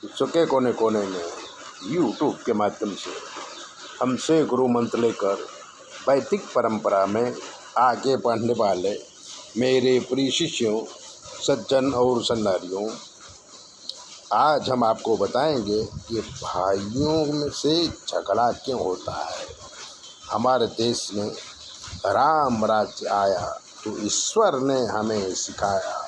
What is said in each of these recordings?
विश्व के कोने कोने में यूट्यूब के माध्यम से हमसे गुरु मंत्र लेकर वैदिक परंपरा में आगे बढ़ने वाले मेरे प्रिय शिष्यों, सज्जन और सन्नारियों, आज हम आपको बताएंगे कि भाइयों में से झगड़ा क्यों होता है। हमारे देश में राम राज्य आया तो ईश्वर ने हमें सिखाया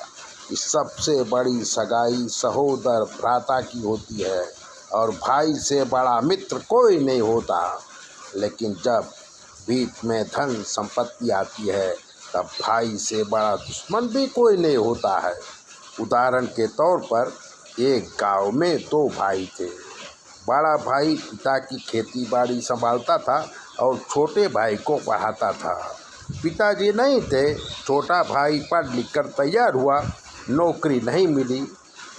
कि सबसे बड़ी सगाई सहोदर भ्राता की होती है और भाई से बड़ा मित्र कोई नहीं होता। लेकिन जब बीच में धन संपत्ति आती है तब भाई से बड़ा दुश्मन भी कोई नहीं होता है। उदाहरण के तौर पर एक गांव में दो भाई थे। बड़ा भाई पिता की खेती बाड़ी संभालता था और छोटे भाई को पढ़ाता था। पिताजी नहीं थे, छोटा भाई पढ़ लिख कर तैयार हुआ, नौकरी नहीं मिली।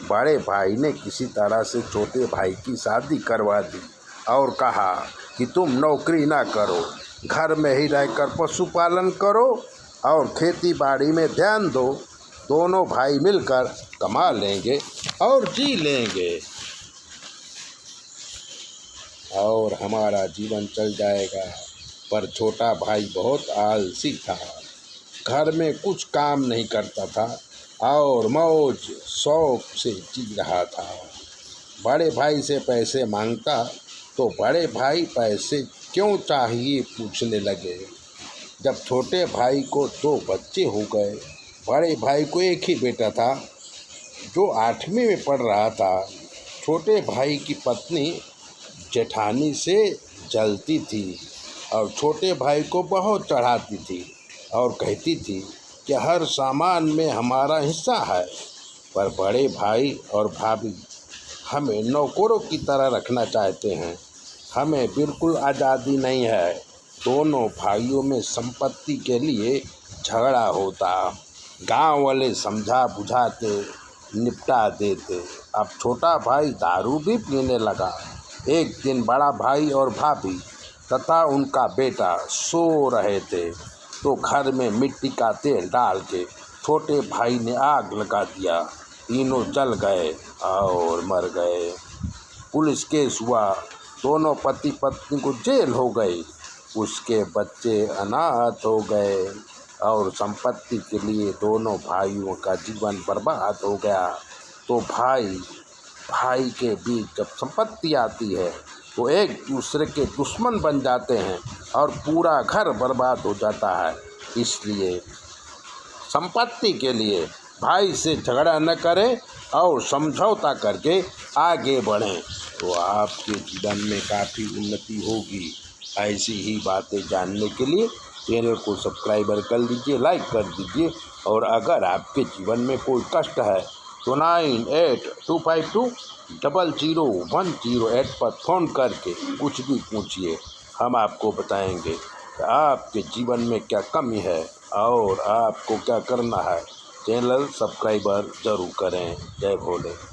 बड़े भाई ने किसी तरह से छोटे भाई की शादी करवा दी और कहा कि तुम नौकरी ना करो, घर में ही रहकर पशुपालन करो और खेती बाड़ी में ध्यान दो। दोनों भाई मिलकर कमा लेंगे और जी लेंगे और हमारा जीवन चल जाएगा। पर छोटा भाई बहुत आलसी था, घर में कुछ काम नहीं करता था और मौज शौक से जी रहा था। बड़े भाई से पैसे मांगता तो बड़े भाई पैसे क्यों चाहिए पूछने लगे। जब छोटे भाई को दो बच्चे हो गए, बड़े भाई को एक ही बेटा था जो 8वीं में पढ़ रहा था। छोटे भाई की पत्नी जेठानी से जलती थी और छोटे भाई को बहुत चढ़ाती थी और कहती थी कि हर सामान में हमारा हिस्सा है। पर बड़े भाई और भाभी हमें नौकरों की तरह रखना चाहते हैं, हमें बिल्कुल आज़ादी नहीं है। दोनों भाइयों में संपत्ति के लिए झगड़ा होता। गांव वाले समझा बुझाते निपटा देते। अब छोटा भाई दारू भी पीने लगा। एक दिन बड़ा भाई और भाभी तथा उनका बेटा सो रहे थे तो घर में मिट्टी का तेल डाल के छोटे भाई ने आग लगा दिया। तीनों जल गए और मर गए। पुलिस केस हुआ, दोनों पति पत्नी को जेल हो गई। उसके बच्चे अनाथ हो गए और संपत्ति के लिए दोनों भाइयों का जीवन बर्बाद हो गया। तो भाई के बीच जब संपत्ति आती है तो एक दूसरे के दुश्मन बन जाते हैं और पूरा घर बर्बाद हो जाता है। इसलिए संपत्ति के लिए भाई से झगड़ा न करें और समझौता करके आगे बढ़ें तो आपके जीवन में काफ़ी उन्नति होगी। ऐसी ही बातें जानने के लिए चैनल को सब्सक्राइबर कर लीजिए, लाइक कर दीजिए। और अगर आपके जीवन में कोई कष्ट है तो 9825200108 पर फ़ोन करके कुछ भी पूछिए, हम आपको बताएंगे कि आपके जीवन में क्या कमी है और आपको क्या करना है। चैनल सब्सक्राइबर ज़रूर करें। जय भोले।